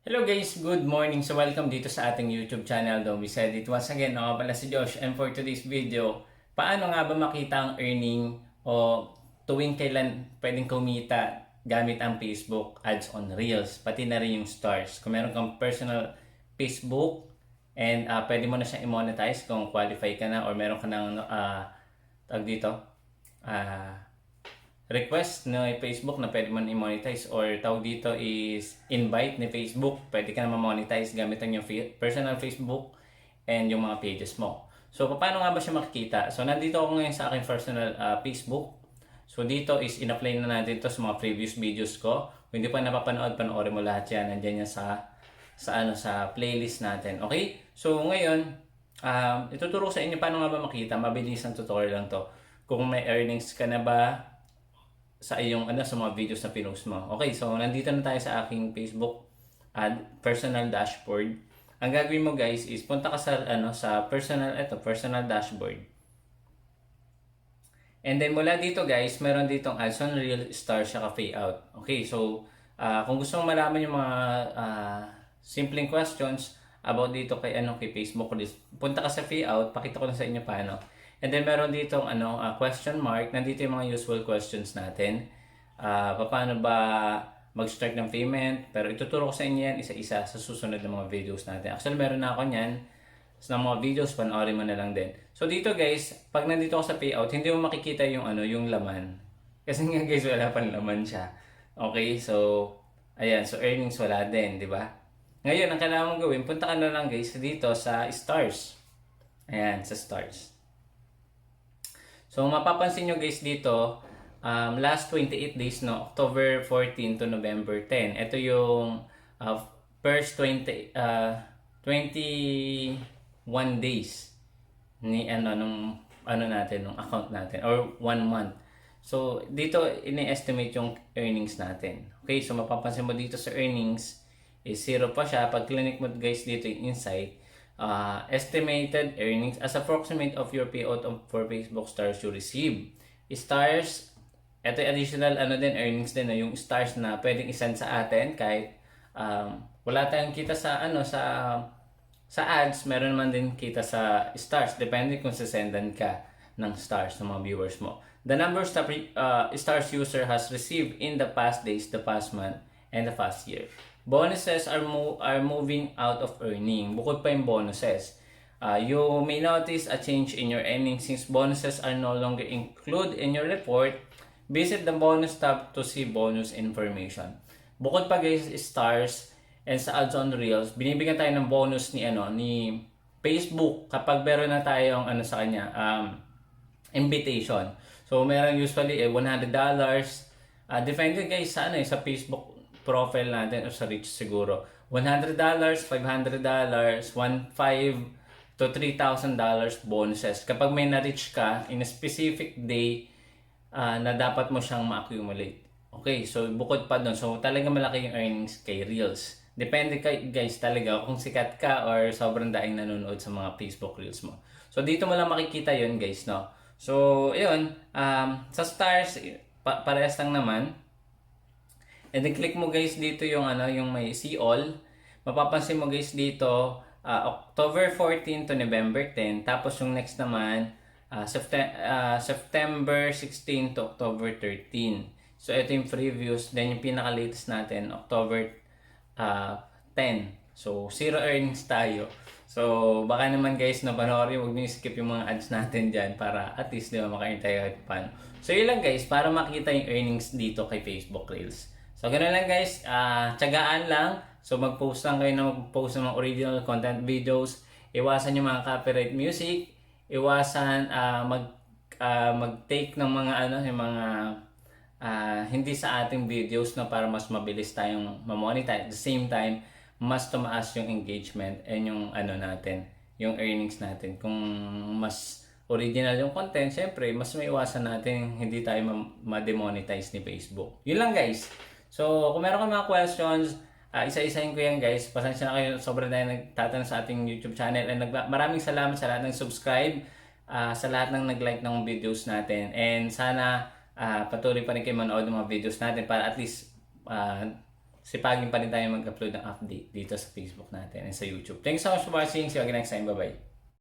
Hello guys, good morning. So welcome dito sa ating YouTube channel. Don't be said it once again. Ako pala si Josh, and for today's video, paano nga ba makita ang earning o tuwing kailan pwedeng kumita gamit ang Facebook ads on Reels, pati na rin yung stars. Kung meron kang personal Facebook and pwede mo na siyang i-monetize kung qualify ka na or meron ka ng tag dito, request na Facebook na pwede mo i-monetize or tawag dito is invite ni Facebook. Pwede ka na ma-monetize gamit ang yung personal Facebook and yung mga pages mo. So, paano nga ba siya makikita? So, nandito ako ngayon sa aking personal Facebook. So, dito is in-apply na natin ito sa mga previous videos ko. Kung hindi pa napapanood, panoorin mo lahat yan. Nandiyan yan sa playlist natin. Okay? So, ngayon, ituturo sa inyo paano nga ba makita. Mabilis ang tutorial lang to. Kung may earnings ka na ba sa iyong sa mga videos na pinost mo. Okay, so nandito na tayo sa aking Facebook personal dashboard. Ang gagawin mo guys is punta ka sa personal dashboard. And then mula dito guys, meron ditong ads on Reel, stars, saka payout. Okay, so kung gusto mong malaman yung mga simpleng questions about dito kay Facebook, punta ka sa payout, pakita ko lang sa inyo paano. And then meron ditong question mark. Nandito yung mga usual questions natin. Paano ba mag-start ng payment? Pero ituturo ko sa inyo yan isa-isa sa susunod ng mga videos natin. Actually, meron na ako niyan. Sa mga videos, panoorin mo na lang din. So dito guys, pag nandito ako sa payout, hindi mo makikita yung yung laman. Kasi nga guys, wala pang laman siya. Okay, so ayan, so earnings wala din, di ba? Ngayon, ang kailangan mong gawin, punta ka na lang guys dito sa stars. Ayan, sa stars. So, mapapansin nyo guys dito, last 28 days, no, October 14 to November 10. Ito yung first 21 days ni nung account natin or 1 month. So, dito ini-estimate yung earnings natin. Okay, so mapapansin mo dito sa earnings is 0 pa siya. Pag clinic mo guys dito yung insight, estimated earnings as approximate of your payout for Facebook stars you receive. Stars, ito additional earnings din, yung stars na pwedeng isend sa atin kahit wala tayong kita sa ads, meron naman din kita sa stars depende kung sasendan ka ng stars ng mga viewers mo. The numbers that stars user has received in the past days, the past month, and the past year. Bonuses are moving out of earning. Bukod pa yung bonuses. You may notice a change in your earnings since bonuses are no longer included in your report. Visit the bonus tab to see bonus information. Bukod pa guys, stars and sa ads on Reels, binibigyan tayo ng bonus ni Facebook kapag meron na tayong sa kanya, invitation. So meron usually $100. Depende guys sa Facebook profile natin o sa reach siguro. $100, $500, $1,500 to $3,000 bonuses. Kapag may na-reach ka in a specific day na dapat mo siyang ma-accumulate. Okay, so bukod pa doon, so talaga malaki yung earnings kay Reels. Depende guys talaga kung sikat ka or sobrang daing nanonood sa mga Facebook Reels mo. So dito mo lang makikita yun guys, no? So, yun, sa stars, parehas lang naman. And then click mo guys dito yung yung may see all. Mapapansin mo guys dito October 14 to November 10. Tapos yung next naman September 16 to October 13. So ito yung previews. Then yung pinaka-latest natin October 10. So 0 earnings tayo. So baka naman guys na panoorin, huwag niyo skip yung mga ads natin dyan para at least makaintay kahit paano. So yun lang guys, para makita yung earnings dito kay Facebook Reels. So, ganoon lang guys, tiyagaan lang. So, mag-post lang kayo ng mag-post ng mga original content videos. Iwasan yung mga copyright music. Iwasan mag-take ng mga yung mga hindi sa ating videos na para mas mabilis tayong ma-monetize. At the same time, mas tumaas yung engagement and yung natin, yung earnings natin. Kung mas original yung content, syempre, mas maiwasan natin hindi tayo ma-demonetize ni Facebook. Yun lang guys. So, kung meron kang mga questions, isa-isahin ko yan guys. Pasensya na kayo, sobrang dahil nagtatanong sa ating YouTube channel. And maraming salamat sa lahat ng subscribe, sa lahat ng nag-like ng videos natin. And sana patuloy pa rin kayo manood ng mga videos natin para at least sipagin pa rin tayo mag-upload ng update dito sa Facebook natin and sa YouTube. Thanks so much for watching. See you again next time. Bye-bye.